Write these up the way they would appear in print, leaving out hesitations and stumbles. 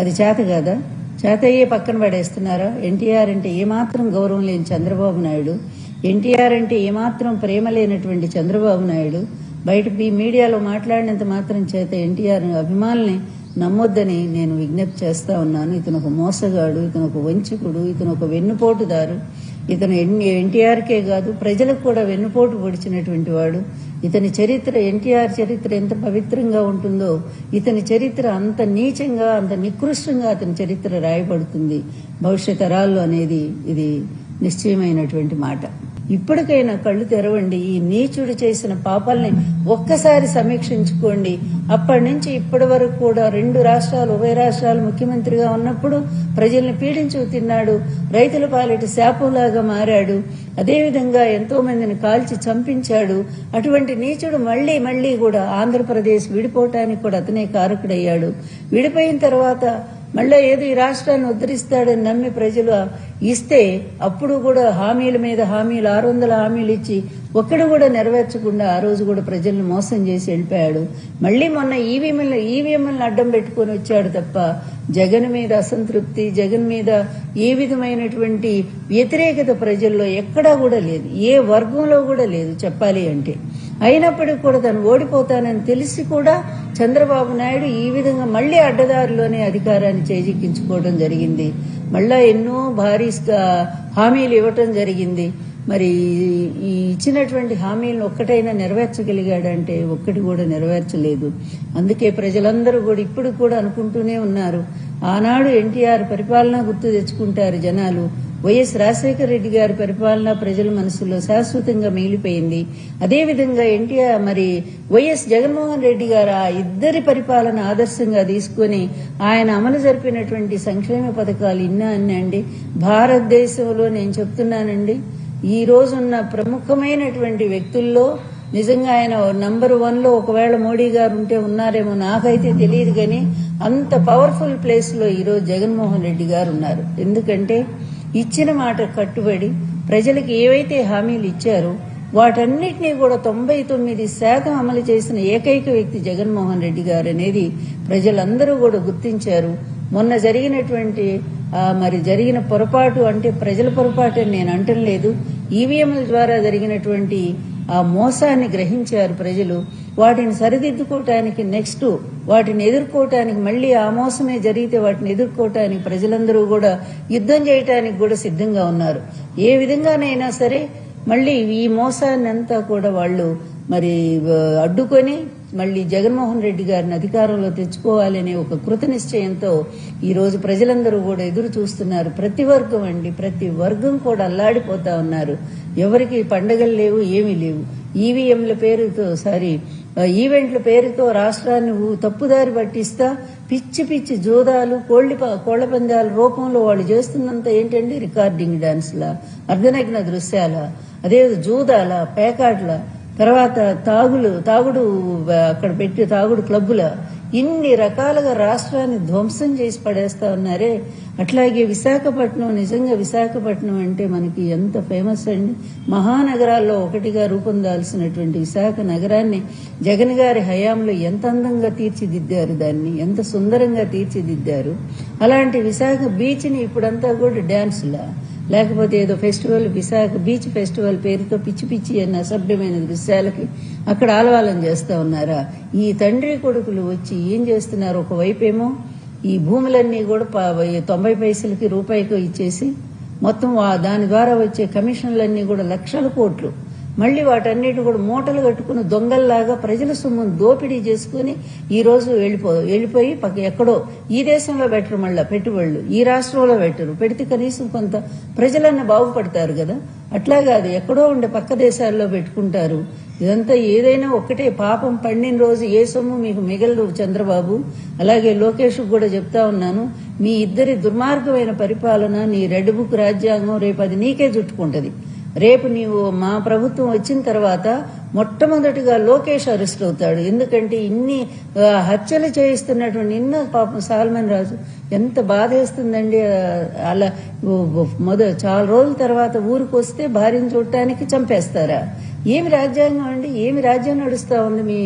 అది చేత కదా? చేతయ్యే పక్కన పడేస్తున్నారా? ఎన్టీఆర్ అంటే ఏమాత్రం గౌరవం లేని చంద్రబాబు నాయుడు, ఎన్టీఆర్ అంటే ఏమాత్రం ప్రేమ లేనటువంటి చంద్రబాబు నాయుడు బయట మీడియాలో మాట్లాడినంత మాత్రం చేత ఎన్టీఆర్ అభిమానుల్ని నమ్మొద్దని నేను విజ్ఞప్తి చేస్తా ఉన్నాను. ఇతను ఒక మోసగాడు, ఇతను ఒక వంచకుడు, ఇతను ఒక వెన్నుపోటుదారు. ఇతను ఎన్టీఆర్కే కాదు ప్రజలకు కూడా వెన్నుపోటు పొడిచినటువంటి వాడు. ఇతని చరిత్ర, ఎన్టీఆర్ చరిత్ర ఎంత పవిత్రంగా ఉంటుందో ఇతని చరిత్ర అంత నీచంగా, అంత నికృష్టంగా అతని చరిత్ర రాయబడుతుంది భవిష్యత్ తరాల్లో అనేది ఇది నిశ్చయమైనటువంటి మాట. ఇప్పటికైనా కళ్ళు తెరవండి. ఈ నీచుడు చేసిన పాపాలని ఒక్కసారి సమీక్షించుకోండి. అప్పటి నుంచి ఇప్పటి వరకు కూడా 2 రాష్ట్రాలు, ఉభయ రాష్ట్రాలు ముఖ్యమంత్రిగా ఉన్నప్పుడు ప్రజల్ని పీడించు తిన్నాడు, రైతుల పాలిట శాపంలాగా మారాడు, అదేవిధంగా ఎంతో మందిని కాల్చి చంపించాడు. అటువంటి నీచుడు మళ్లీ కూడా ఆంధ్రప్రదేశ్ విడిపోవటానికి కూడా అతనే కారకుడయ్యాడు. విడిపోయిన తర్వాత మళ్ళీ ఏదో ఈ రాష్ట్రాన్ని ఉద్ధరిస్తాడని నమ్మి ప్రజలు ఇస్తే అప్పుడు కూడా హామీల మీద హామీలు, 600 హామీలు ఇచ్చి ఒక్కడు కూడా నెరవేర్చకుండా ఆ రోజు కూడా ప్రజల్ని మోసం చేసి వెళ్ళిపోయాడు. మళ్లీ మొన్న ఈవీఎంలను అడ్డం పెట్టుకుని వచ్చాడు తప్ప జగన్ మీద అసంతృప్తి, జగన్ మీద ఏ విధమైనటువంటి వ్యతిరేకత ప్రజల్లో ఎక్కడా కూడా లేదు, ఏ వర్గంలో కూడా లేదు చెప్పాలి అంటే. అయినప్పటికీ కూడా తను ఓడిపోతానని తెలిసి కూడా చంద్రబాబు నాయుడు ఈ విధంగా మళ్లీ అడ్డదారిలోనే అధికారాన్ని చేజిక్కించుకోవడం జరిగింది. మళ్ళా ఎన్నో భారీ హామీలు ఇవ్వటం జరిగింది. మరి ఈ ఇచ్చినటువంటి హామీలను ఒక్కటైనా నెరవేర్చగలిగాడంటే ఒక్కటి కూడా నెరవేర్చలేదు. అందుకే ప్రజలందరూ కూడా ఇప్పుడు కూడా అనుకుంటూనే ఉన్నారు, ఆనాడు ఎన్టీఆర్ పరిపాలన గుర్తు తెచ్చుకుంటారు జనాలు. వైఎస్ రాజశేఖర రెడ్డి గారి పరిపాలన ప్రజల మనసులో శాశ్వతంగా మిగిలిపోయింది. అదేవిధంగా ఎన్టీఆర్ వైఎస్ జగన్మోహన్ రెడ్డి గారు ఆ ఇద్దరి పరిపాలన ఆదర్శంగా తీసుకుని ఆయన అమలు జరిపినటువంటి సంక్షేమ పథకాలు అన్నీ భారతదేశంలో నేను చెప్తున్నానండి, ఈ రోజున్న ప్రముఖమైనటువంటి వ్యక్తుల్లో నిజంగా ఆయన నంబర్ 1లో ఒకవేళ మోడీ గారు ఉంటే ఉన్నారేమో, నాకైతే తెలియదు. కానీ అంత పవర్ఫుల్ ప్లేస్ లో ఈరోజు జగన్మోహన్ రెడ్డి గారు ఉన్నారు. ఎందుకంటే ఇచ్చిన మాట కట్టుబడి ప్రజలకు ఏవైతే హామీలు ఇచ్చారో వాటన్నిటినీ కూడా 99% అమలు చేసిన ఏకైక వ్యక్తి జగన్మోహన్ రెడ్డి గారు అనేది ప్రజలందరూ కూడా గుర్తించారు. మొన్న జరిగినటువంటి జరిగిన పొరపాటు అంటే ప్రజల పొరపాటు అని నేను అంటం లేదు, ఈవీఎంల ద్వారా జరిగినటువంటి ఆ మోసాన్ని గ్రహించారు ప్రజలు. వాటిని సరిదిద్దుకోవటానికి నెక్స్ట్ వాటిని ఎదుర్కోవటానికి మళ్లీ ఆ మోసమే జరిగితే వాటిని ఎదుర్కోవటానికి ప్రజలందరూ కూడా యుద్ధం చేయటానికి కూడా సిద్ధంగా ఉన్నారు. ఏ విధంగానైనా సరే మళ్లీ ఈ మోసాన్ని అంతా కూడా వాళ్ళు అడ్డుకొని మళ్లీ జగన్మోహన్ రెడ్డి గారిని అధికారంలో తెచ్చుకోవాలనే ఒక కృత నిశ్చయంతో ఈ రోజు ప్రజలందరూ కూడా ఎదురు చూస్తున్నారు. ప్రతి వర్గం కూడా అల్లాడిపోతా ఉన్నారు. ఎవరికి పండగలు లేవు, ఏమీ లేవు. ఈవీఎంల పేరుతో ఈవెంట్ల పేరుతో రాష్ట్రాన్ని తప్పుదారి పట్టిస్తా పిచ్చి జూదాలు, కోళ్ల పందాల రూపంలో వాళ్ళు చేస్తున్నంత ఏంటండి, రికార్డింగ్ డాన్స్ల, అర్ధనగ్న దృశ్యాల, అదే జూదాల, పేకాట్ల, తర్వాత తాగుడు అక్కడ పెట్టి తాగుడు క్లబ్బుల, ఇన్ని రకాలుగా రాష్ట్రాన్ని ధ్వంసం చేసి పడేస్తా ఉన్నారే. అట్లాగే విశాఖపట్నం, నిజంగా విశాఖపట్నం అంటే మనకి ఎంత ఫేమస్ అండి. మహానగరాల్లో ఒకటిగా రూపొందాల్సినటువంటి విశాఖ నగరాన్ని జగన్ గారి హయాంలో ఎంత అందంగా తీర్చిదిద్దారు, దాన్ని ఎంత సుందరంగా తీర్చిదిద్దారు. అలాంటి విశాఖ బీచ్ని ఇప్పుడంతా కూడా డ్యాన్సులా, లేకపోతే ఏదో ఫెస్టివల్, విశాఖ బీచ్ ఫెస్టివల్ పేరుతో పిచ్చి అన్న అసభ్యమైన దృశ్యాలకి అక్కడ ఆలవాలం చేస్తా ఉన్నారా? ఈ తండ్రి కొడుకులు వచ్చి ఏం చేస్తున్నారు? ఒకవైపేమో ఈ భూములన్నీ కూడా 90 పైసలకి రూపాయికో ఇచ్చేసి మొత్తం దాని ద్వారా వచ్చే కమిషన్లన్నీ కూడా లక్షల కోట్లు, మళ్లీ వాటన్నిటి కూడా మూటలు కట్టుకుని దొంగల్లాగా ప్రజల సొమ్మును దోపిడీ చేసుకుని ఈ రోజు వెళ్ళిపోయి ఎక్కడో ఈ దేశంలో పెట్టరు, మళ్ళా పెట్టుబడులు ఈ రాష్ట్రంలో పెట్టరు. పెడితే కనీసం కొంత ప్రజలన్న బాగుపడతారు కదా. అట్లా కాదు, ఎక్కడో ఉండే పక్క దేశాల్లో పెట్టుకుంటారు. ఇదంతా ఏదైనా ఒక్కటే, పాపం పండిన రోజు ఏ సొమ్ము మీకు మిగలదు చంద్రబాబు. అలాగే లోకేష్ కూడా చెప్తా ఉన్నాను, మీ ఇద్దరి దుర్మార్గమైన పరిపాలన, నీ రెడ్ బుక్ రాజ్యాంగం రేపు అది నీకే చుట్టుకుంటది. రేపు నీవు మా ప్రభుత్వం వచ్చిన తర్వాత మొట్టమొదటిగా లోకేష్ అరెస్ట్ అవుతాడు. ఎందుకంటే ఇన్ని హత్యలు చేయిస్తున్నటువంటి పాపం సాల్మన్ రాజు ఎంత బాధేస్తుందండి. అలా చాలా రోజుల తర్వాత ఊరికి వస్తే భార్యను చూడటానికి చంపేస్తారా? ఏమి రాజ్యాంగం అండి, ఏమి రాజ్యం నడుస్తా ఉంది మీ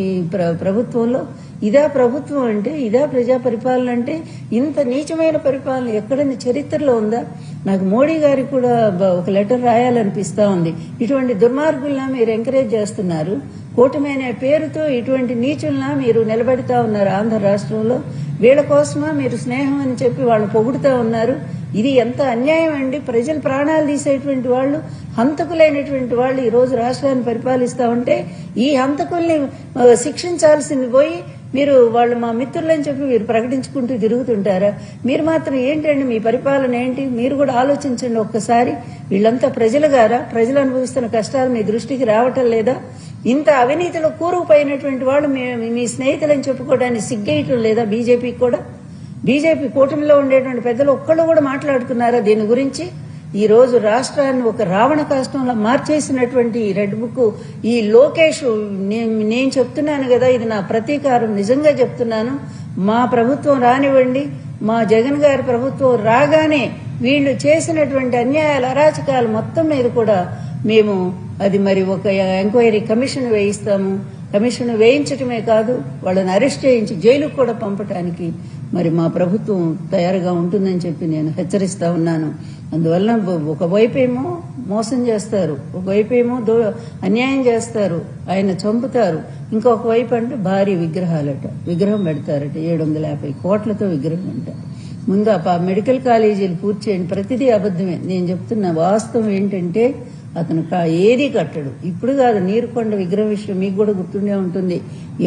ప్రభుత్వంలో? ఇదా ప్రభుత్వం అంటే, ఇదా ప్రజా పరిపాలన అంటే? ఇంత నీచమైన పరిపాలన ఎక్కడైనా చరిత్రలో ఉందా? నాకు మోడీ గారికి కూడా ఒక లెటర్ రాయాలనిపిస్తా ఉంది. ఇటువంటి దుర్మార్గుల్లా మీరు ఎంకరేజ్ చేస్తున్నారు. కూటమి అనే పేరుతో ఇటువంటి నీచుల్లా మీరు నిలబెడతా ఉన్నారు ఆంధ్ర రాష్ట్రంలో. వీళ్ళ కోసమా మీరు స్నేహం అని చెప్పి వాళ్ళు పొగుడుతూ ఉన్నారు. ఇది ఎంత అన్యాయం అండి. ప్రజలు ప్రాణాలు తీసేటువంటి వాళ్ళు, హంతకులైనటువంటి వాళ్ళు ఈ రోజు రాష్ట్రాన్ని పరిపాలిస్తా ఉంటే ఈ హంతకుల్ని శిక్షించాల్సింది పోయి మీరు వాళ్ళు మా మిత్రులని చెప్పి మీరు ప్రకటించుకుంటూ తిరుగుతుంటారా? మీరు మాత్రం ఏంటండి, మీ పరిపాలన ఏంటి? మీరు కూడా ఆలోచించండి ఒక్కసారి. వీళ్ళంతా ప్రజలు గారా? ప్రజలు అనుభవిస్తున్న కష్టాలు మీ దృష్టికి రావటం లేదా? ఇంత అవినీతిలో కూరుకుపోయినటువంటి వాళ్ళు మీ స్నేహితులని చెప్పుకోవడానికి సిగ్గేయటం లేదా బీజేపీకి కూడా? బీజేపీ కూటమిలో ఉండేటువంటి పెద్దలు ఒక్కళ్ళు కూడా మాట్లాడుతున్నారా దీని గురించి? ఈ రోజు రాష్ట్రాన్ని ఒక రావణ కాష్టంలో మార్చేసినటువంటి రెడ్ బుక్ ఈ లోకేష్, నేను చెప్తున్నాను కదా, ఇది నా ప్రతీకారం. నిజంగా చెప్తున్నాను. మా ప్రభుత్వం రానివ్వండి, మా జగన్ గారి ప్రభుత్వం రాగానే వీళ్ళు చేసినటువంటి అన్యాయాలు, అరాచకాలు మొత్తం మీద కూడా మేము అది మరి ఒక ఎంక్వైరీ కమిషన్ వేయిస్తాము. కమిషన్ వేయించటమే కాదు, వాళ్ళని అరెస్ట్ చేయించి జైలుకు కూడా పంపటానికి మరి మా ప్రభుత్వం తయారుగా ఉంటుందని చెప్పి నేను హెచ్చరిస్తా ఉన్నాను. అందువల్ల ఒకవైపేమో మోసం చేస్తారు, ఒకవైపేమో అన్యాయం చేస్తారు, ఆయన చంపుతారు. ఇంకొక వైపు అంటే భారీ విగ్రహాలట, విగ్రహం పెడతారట 750 కోట్లతో విగ్రహం అంట. ముందు మెడికల్ కాలేజీలు పూర్తి చేయండి. ప్రతిదీ అబద్ధమే. నేను చెప్తున్న వాస్తవం ఏంటంటే అతను ఏది కట్టడు. ఇప్పుడు కాదు, నీరుకొండ విగ్రహం విషయం మీకు కూడా గుర్తుండే ఉంటుంది.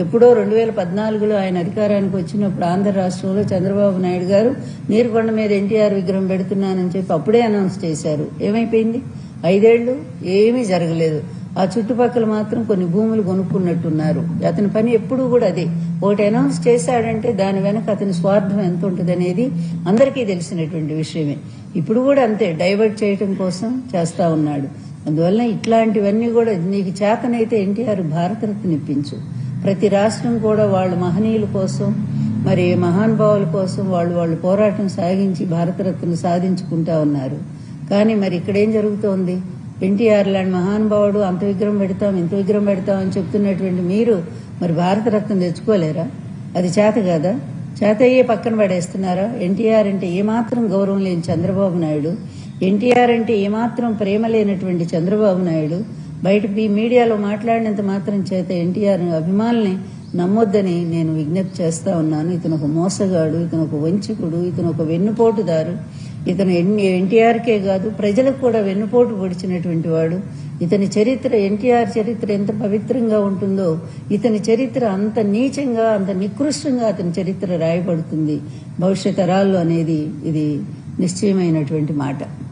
ఎప్పుడో 2014లో ఆయన అధికారానికి వచ్చినప్పుడు ఆంధ్ర రాష్ట్రంలో చంద్రబాబు నాయుడు గారు నీరుకొండ మీద ఎన్టీఆర్ విగ్రహం పెడుతున్నానని చెప్పి అప్పుడే అనౌన్స్ చేశారు. ఏమైపోయింది? 5 ఏళ్లు ఏమీ జరగలేదు. ఆ చుట్టుపక్కల మాత్రం కొన్ని భూములు కొనుక్కున్నట్టున్నారు. అతని పని ఎప్పుడూ కూడా అదే. ఒకటి అనౌన్స్ చేశాడంటే దాని వెనక అతని స్వార్థం ఎంత ఉంటుంది అనేది అందరికీ తెలిసినటువంటి విషయమే. ఇప్పుడు కూడా అంతే, డైవర్ట్ చేయడం కోసం చేస్తా ఉన్నాడు. అందువల్ల ఇట్లాంటివన్నీ కూడా నీకు చేతనైతే ఎన్టీఆర్ భారతరత్న ఇప్పించు. ప్రతి రాష్ట్రం కూడా వాళ్ళ మహనీయుల కోసం, మరి మహానుభావుల కోసం వాళ్ళు పోరాటం సాగించి భారతరత్న సాధించుకుంటా ఉన్నారు. కానీ మరి ఇక్కడేం జరుగుతోంది? ఎన్టీఆర్ లాంటి మహానుభావుడు అంత విగ్రహం పెడతాం, ఇంత విగ్రహం పెడతాం అని చెప్తున్నటువంటి మీరు మరి భారతరత్న తెచ్చుకోలేరా? అది చేత కాదా? చేత అయ్యే పక్కన పడేస్తున్నారా? ఎన్టీఆర్ అంటే ఏమాత్రం గౌరవం లేని చంద్రబాబు నాయుడు, ఎన్టీఆర్ అంటే ఏమాత్రం ప్రేమ లేనటువంటి చంద్రబాబు నాయుడు బయట మీడియాలో మాట్లాడినంత మాత్రం చేత ఎన్టీఆర్ అభిమానుల్ని నమ్మొద్దని నేను విజ్ఞప్తి చేస్తా ఉన్నాను. ఇతను ఒక మోసగాడు, ఇతను ఒక వంచకుడు, ఇతను ఒక వెన్నుపోటుదారు. ఇతను ఎన్టీఆర్కే కాదు ప్రజలకు కూడా వెన్నుపోటు పొడిచినటువంటి వాడు. ఇతని చరిత్ర, ఎన్టీఆర్ చరిత్ర ఎంత పవిత్రంగా ఉంటుందో ఇతని చరిత్ర అంత నీచంగా, అంత నికృష్టంగా అతని చరిత్ర రాయబడుతుంది భవిష్యత్ తరాల్లో అనేది ఇది నిశ్చయమైనటువంటి మాట.